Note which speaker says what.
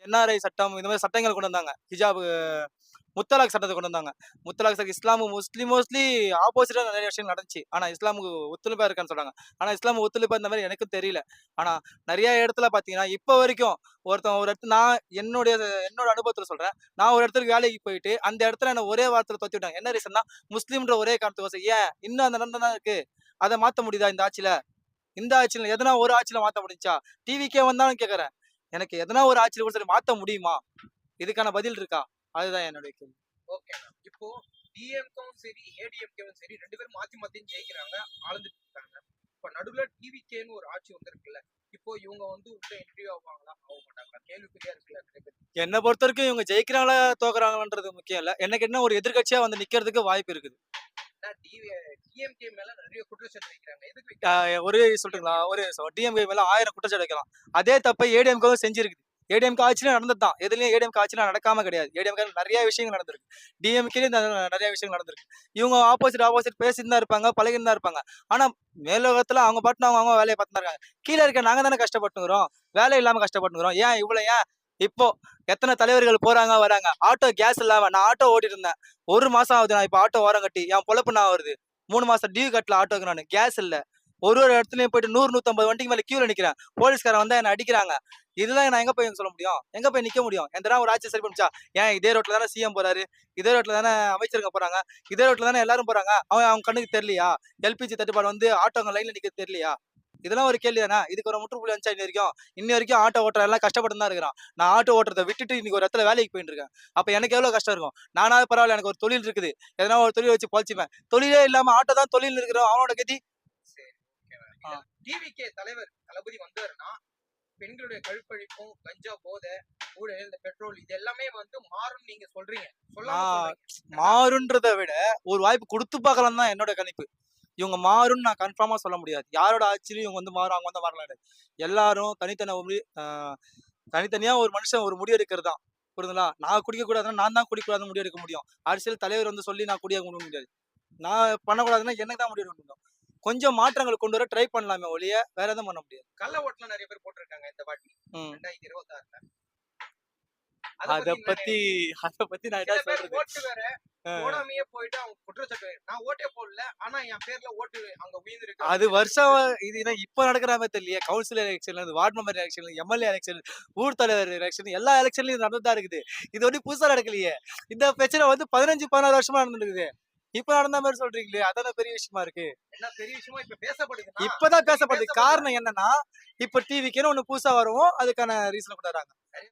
Speaker 1: NRI சட்டம் இந்த மாதிரி சட்டங்கள் கொண்டு வந்தாங்க. ஹிஜாப் முத்தலாக் சட்டத்தை கொண்டு வந்தாங்க. முத்தலாக் சட்டம் இஸ்லாமு மோஸ்ட்லி ஆப்போசிட்டா நிறைய விஷயம் நடந்துச்சு. ஆனா இஸ்லாமுக்கு ஒத்துழைப்பா இருக்கான்னு சொல்றாங்க. ஆனா இஸ்லாம் ஒத்துழைப்பா இந்த மாதிரி எனக்கும் தெரியல. ஆனா நிறைய இடத்துல பார்த்தீங்கன்னா, இப்ப வரைக்கும் ஒருத்தன் ஒரு இடத்துல நான் என்னோட அனுபவத்துல சொல்றேன். நான் ஒரு இடத்துக்கு வேலைக்கு போயிட்டு, அந்த இடத்துல என்ன ஒரே வார்த்தையில தொரத்தி விட்டாங்க. என்ன ரீசன்னா, முஸ்லிம்ன்ற ஒரே காரணத்துக்கோசரம். ஏன் இன்னும் அந்த நிலைமை தான் இருக்கு. அத மாத்த முடியுதா இந்த ஆட்சியில? இந்த ஆட்சியில எதனா ஒரு ஆட்சியில மாத்த முடிஞ்சுச்சா? டிவிக்கே வந்தாலும் கேட்கிறேன். எனக்கு எதனா ஒரு ஆட்சியில கூட சரி மாத்த முடியுமா? இதுக்கான பதில் இருக்கா? அதுதான் என்னுடைய கேள்வி.
Speaker 2: ஓகே. இப்போ டிஎம்கேவும் சரி, ஏடிஎம்கேவும் சரி 2 பேரும் மாத்தி மாத்தியும் ஜெயிக்கிறாங்க, ஆளுந்துட்டு இருக்காங்க. இப்ப நடுவுல டிவிகேன்னு ஒரு ஆட்சி வந்திருக்குல்ல. இப்போ இவங்க வந்து உள்ள என்ட்ரி ஆவாங்களா? ஆக மாட்டாங்களா? கேள்விக்குறியா இருக்குல்ல நிறைய பேருக்கு.
Speaker 1: என்ன பொறுத்தவரைக்கும் இவங்க ஜெயிக்கிறாங்களா, தோக்குறாங்களான்றது முக்கியம் இல்ல. எனக்கு என்ன ஒரு எதிர்க்கட்சியா வந்து நிக்கிறதுக்கு வாய்ப்பு இருக்குது.
Speaker 2: ஏன்னா டிஎம்கே மேல நிறைய குற்றச்சாட்டு வைக்கிறாங்க. எதுக்கு
Speaker 1: ஆ
Speaker 2: வைக்கிறாங்க?
Speaker 1: ஒரே சொல்லட்டுங்களா? ஒரே நிமிஷம். டிஎம்கே மேல 1000 குற்றச்சாட்டு வைக்கலாம். அதே தப்ப ஏடிஎம்கேவும் செஞ்சிருக்குது. ஏடிஎம்கே ஆட்சியிலும் நடந்தது தான். எதுலயும் ஏடிஎம்கே ஆட்சியில நடக்காம கிடையாது. ஏடிஎம்கேல நெறைய விஷயங்கள் நடந்திருக்கு. டிஎம்கேலயும் நெறைய விஷயங்கள் நடந்திருக்கு. இவங்க ஆப்போசிட் பேசிட்டு தான் இருப்பாங்க, பழகின்னு தான் இருப்பாங்க. ஆனா மேலோகத்துல அவங்க பாட்டுன்னு அவங்க வேலைய பார்த்துன்னு தான் இருக்காங்க. கீழ இருக்க நாங்க தானே கஷ்டப்பட்டுக்கிறோம். வேலை இல்லாம கஷ்டப்பட்டுக்கிறோம். ஏன் இப்போ எத்தன தலைவர்கள் போறாங்க, வராங்க. ஆட்டோ கேஸ் இல்லாம நான் ஆட்டோ ஓட்டிட்டு இருந்தேன். 1 மாசம் ஆகுது நான் இப்ப ஆட்டோ ஓரம் கட்டி. என் பொழப்பு நான் வருது. 3 மாசம் டியூ கட்டல ஆட்டோக்கு நானு. கேஸ் இல்ல. ஒரு இடத்துலயும் போயிட்டு 100, 150 வண்டிக்கு மேல கியூல நிக்கிறேன். போலீஸ்காரன் வந்தா என்ன அடிக்கிறாங்க. இதெல்லாம் நான் எங்க போய் சொல்ல முடியும்? எங்க போய் நிக்க முடியும்? எந்தனா ஒரு ஆட்சி சரி பண்ணுச்சா? ஏன் இதே ரோட்ல தானே சிஎம் போறாரு. இதே ரோட்ல தானே அமைச்சருங்க போறாங்க. இதே ரோட்ல தானே எல்லாரும் போறாங்க. அவங்க கண்ணுக்கு தெரியலையா? எல்பிஜி தட்டுப்பாடு வந்து ஆட்டோங்க லைன்ல நிக்கிறது தெரியலையா? இதெல்லாம் ஒரு கேள்வி தானே. இதுக்கு ஒரு முற்றுப்புள்ளி வந்துச்சா இன்னி வரைக்கும் ஆட்டோ ஓட்டுற எல்லாம் கஷ்டப்பட்டு தான் இருக்கிறான். நான் ஆட்டோ ஓட்டுறத விட்டுட்டு இன்னைக்கு ஒரு இடத்துல வேலைக்கு போயிட்டு இருக்கேன். அப்ப எனக்கு எவ்வளவு கஷ்டம் இருக்கும். நானாவது பரவாயில்ல எனக்கு ஒரு தொழில் இருக்குது. எதனா ஒரு தொழில் வச்சு பொழச்சுப்பேன். தொழிலே இல்லாம ஆட்டோ தான் தொழில் இருக்கிறோம். அவனோட கதி.
Speaker 2: சரி, ஓகேவா. டிவிகே தலைவர் தளபதி வந்தாருன்னா பெண்களுடைய கழுப்பழிப்பும், கஞ்சா போதை, ஊழல், இந்த பெட்ரோல் இது எல்லாமே வந்து மாறும்னு நீங்க சொல்றீங்க. சொல்லாம
Speaker 1: நான்
Speaker 2: சொல்றீங்க.
Speaker 1: மாறுன்றத விட ஒரு வாய்ப்பு குடுத்து பார்க்கலாம் தான் என்னோட கணிப்பு. இவங்க மாறும்னு நான் கன்ஃபார்மா சொல்ல முடியாது. யாரோட ஆட்சியிலும் இவங்க வந்து மாறும், அவங்க வந்து மாறலாம்னு. எல்லாரும் தனித்தனியா ஒரு மனுஷன் ஒரு முடிவு எடுக்கிறது தான். புரியுதுங்களா? நான் குடிக்கக்கூடாதுன்னா நான் தான் குடிக்கக்கூடாதுன்னு முடிவு எடுக்க முடியும். அரசியல் தலைவர் வந்து சொல்லி நான் குடிக்க முடியாது. நான் பண்ணக்கூடாதுன்னா எனக்கு தான் முடிவு எடுக்க முடியும். கொஞ்சம் மாற்றங்கள் கொண்டு வர ட்ரை பண்ணலாமே ஒழிய, வேற எதுவும் பண்ண முடியாது.
Speaker 2: கள்ள ஓட்டுல நிறைய பேர் போட்டிருக்காங்க இந்த வாட்டி
Speaker 1: ம்.
Speaker 2: 2026ல.
Speaker 1: அத பத்தி அத பத்தி நான் என்ன
Speaker 2: சில பேர்
Speaker 1: சொல்றது?
Speaker 2: ஓட்டு வேற
Speaker 1: அ.
Speaker 2: போடாமையே போயிட்டு அவங்க குற்றச்சாட்டு நான் ஓட்டே போடல ஆனா என் பேர்ல ஓட்டு அங்க உயிர்ந்திருக்கு.
Speaker 1: அது வருஷம் இது என்ன இப்ப நடக்கிற மாதிரி தெரியலையே. கவுன்சிலர் எலெக்ஷன்ல இருந்து ward member election, MLA election, ஊர் தலைவர் எலெக்ஷன் எல்லா எலெக்ஷன்லயும் நடந்துட்டு தான் இருக்குது. இது ஒண்ணும் புதுசா நடக்கலையே. இந்த பிரச்சனை வந்து 15, 16 வருஷமா நடந்துட்டு இருக்குது. இப்ப நடந்த மாதிரி சொல்றீங்களே, அதான பெரிய விஷயமா இருக்கு.
Speaker 2: என்ன பெரிய விஷயமா இப்ப பேசப்படுதுன்னா
Speaker 1: இப்பதான் பேசப்படுது. காரணம் என்னன்னா, இப்ப டிவிக்குன்னு ஒண்ணு புதுசா வரவும் அதுக்கான ரீசன் கொண்டு வராங்க.